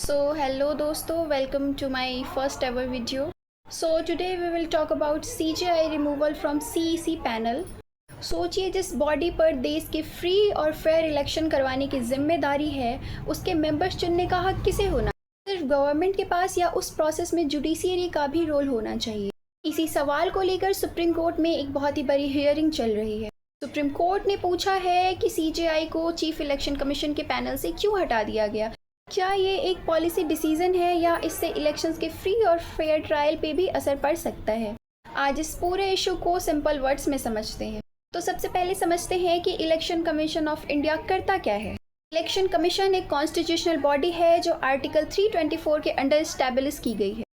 Hello दोस्तों, welcome to my first ever video. Today we will talk about CJI removal from CEC panel. सोचिए जिस body पर देश के फ्री और फेयर इलेक्शन करवाने की जिम्मेदारी है, उसके मेंबर्स चुनने का हक किसे होना? सिर्फ गवर्नमेंट के पास या उस प्रोसेस में जुडिशियरी का भी रोल होना चाहिए? इसी सवाल को लेकर सुप्रीम कोर्ट में एक बहुत ही बड़ी हियरिंग चल रही है। सुप्रीम कोर्ट ने पूछा है कि सीजेआई को चीफ इलेक्शन कमीशन के पैनल से क्यों हटा दिया गया। क्या ये एक पॉलिसी डिसीजन है या इससे इलेक्शंस के फ्री और फेयर ट्रायल पे भी असर पड़ सकता है? आज इस पूरे इशू को सिंपल वर्ड्स में समझते हैं। तो सबसे पहले समझते हैं कि इलेक्शन कमीशन ऑफ इंडिया करता क्या है। इलेक्शन कमीशन एक कॉन्स्टिट्यूशनल बॉडी है जो आर्टिकल 324 के अंडर स्टैब्लिश की गई है।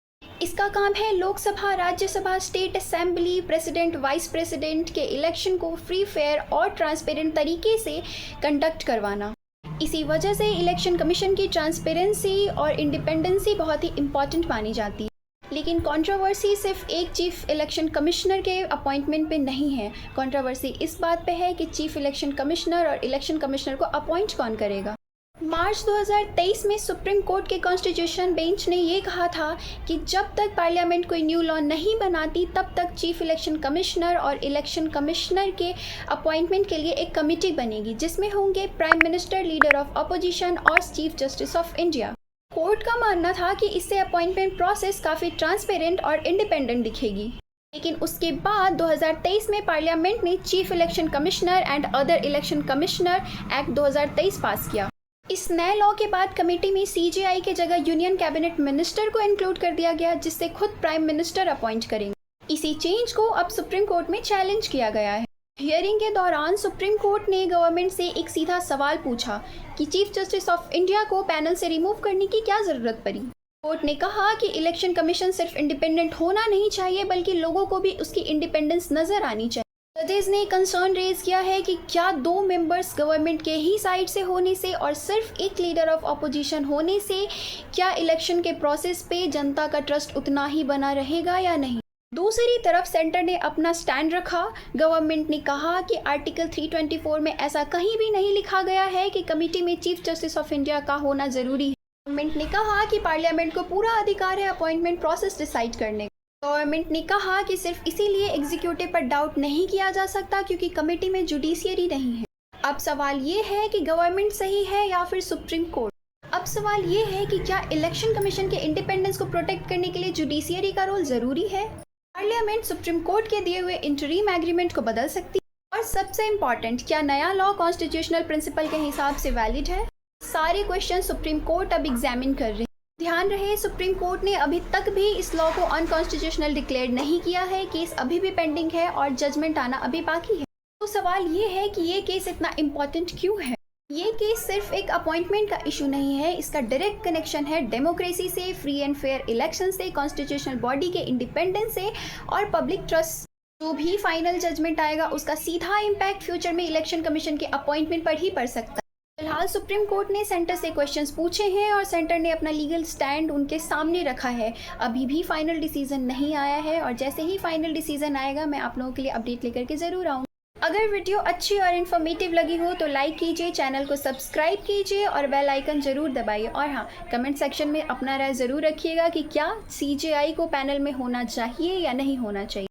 इसका काम है Lok Sabha, Rajya Sabha, state assembly, president, vice president के इलेक्शन को फ्री, फेयर और ट्रांसपेरेंट तरीके से कंडक्ट करवाना। इसी वजह से इलेक्शन कमीशन की ट्रांसपेरेंसी और इंडिपेंडेंसी बहुत ही इम्पॉर्टेंट मानी जाती है। लेकिन कंट्रोवर्सी सिर्फ एक चीफ इलेक्शन कमिश्नर के अपॉइंटमेंट पे नहीं है। कंट्रोवर्सी इस बात पे है कि चीफ इलेक्शन कमिश्नर और इलेक्शन कमिश्नर को अपॉइंट कौन करेगा। मार्च 2023 में सुप्रीम कोर्ट के कॉन्स्टिट्यूशन बेंच ने ये कहा था कि जब तक पार्लियामेंट कोई न्यू लॉ नहीं बनाती तब तक चीफ इलेक्शन कमिश्नर और इलेक्शन कमिश्नर के अपॉइंटमेंट के लिए एक कमेटी बनेगी जिसमें होंगे prime minister, leader of opposition और chief justice of India. Court का मानना था कि इससे अपॉइंटमेंट प्रोसेस काफ़ी ट्रांसपेरेंट और इंडिपेंडेंट दिखेगी। लेकिन उसके बाद 2023 में पार्लियामेंट ने chief election commissioner and other election commissioner act 2023 pass किया। इस नए लॉ के बाद कमेटी में सीजेआई के जगह यूनियन कैबिनेट मिनिस्टर को इंक्लूड कर दिया गया, जिससे खुद प्राइम मिनिस्टर अपॉइंट करेंगे। इसी चेंज को अब सुप्रीम कोर्ट में चैलेंज किया गया है। हियरिंग के दौरान सुप्रीम कोर्ट ने गवर्नमेंट से एक सीधा सवाल पूछा कि चीफ जस्टिस ऑफ इंडिया को पैनल से रिमूव करने की क्या जरूरत पड़ी। कोर्ट ने कहा कि इलेक्शन कमीशन सिर्फ इंडिपेंडेंट होना नहीं चाहिए बल्कि लोगों को भी उसकी इंडिपेंडेंस नजर आनी चाहिए। जजेस ने कंसर्न रेज किया है कि क्या 2 मेंबर्स गवर्नमेंट के ही साइड से होने से और सिर्फ एक लीडर ऑफ अपोजिशन होने से क्या इलेक्शन के प्रोसेस पे जनता का ट्रस्ट उतना ही बना रहेगा या नहीं। दूसरी तरफ सेंटर ने अपना स्टैंड रखा। गवर्नमेंट ने कहा कि आर्टिकल 324 में ऐसा कहीं भी नहीं लिखा गया है कि कमेटी में चीफ जस्टिस ऑफ इंडिया का होना जरूरी है। गवर्नमेंट ने कहा कि पार्लियामेंट को पूरा अधिकार है अपॉइंटमेंट प्रोसेस डिसाइड करने का। गवर्नमेंट ने कहा कि सिर्फ इसीलिए एग्जीक्यूटिव पर डाउट नहीं किया जा सकता क्योंकि कमेटी में जुडिशियरी नहीं है। अब सवाल ये है कि गवर्नमेंट सही है या फिर सुप्रीम कोर्ट। अब सवाल ये है कि क्या इलेक्शन कमीशन के इंडिपेंडेंस को प्रोटेक्ट करने के लिए जुडिशियरी का रोल जरूरी है। पार्लियामेंट सुप्रीम कोर्ट के दिए हुए इंटरिम एग्रीमेंट को बदल सकती है। और सबसे इम्पॉर्टेंट, क्या नया लॉ कॉन्स्टिट्यूशनल प्रिंसिपल के हिसाब से वैलिड है। सारे क्वेश्चन सुप्रीम कोर्ट अब एग्जामिन कर रही है। ध्यान रहे, सुप्रीम कोर्ट ने अभी तक भी इस लॉ को अनकॉन्स्टिट्यूशनल डिक्लेयर नहीं किया है। केस अभी भी पेंडिंग है और जजमेंट आना अभी बाकी है। तो सवाल ये है कि ये केस इतना इम्पोर्टेंट क्यों है। ये केस सिर्फ एक अपॉइंटमेंट का इशू नहीं है, इसका डायरेक्ट कनेक्शन है डेमोक्रेसी से, फ्री एंड फेयर इलेक्शन से, कॉन्स्टिट्यूशनल बॉडी के इंडिपेंडेंस से और पब्लिक ट्रस्ट। जो भी फाइनल जजमेंट आएगा उसका सीधा इम्पैक्ट फ्यूचर में इलेक्शन कमीशन के अपॉइंटमेंट पर ही पड़ सकता है। फिलहाल सुप्रीम कोर्ट ने सेंटर से क्वेश्चंस पूछे हैं और सेंटर ने अपना लीगल स्टैंड उनके सामने रखा है। अभी भी फाइनल डिसीजन नहीं आया है और जैसे ही फाइनल डिसीजन आएगा मैं आप लोगों के लिए अपडेट लेकर के जरूर आऊँगा। अगर वीडियो अच्छी और इन्फॉर्मेटिव लगी हो तो लाइक कीजिए, चैनल को सब्सक्राइब कीजिए और बेल आइकन जरूर दबाइए। और हाँ, कमेंट सेक्शन में अपना राय जरूर रखिएगा कि क्या सीजेआई को पैनल में होना चाहिए या नहीं होना चाहिए।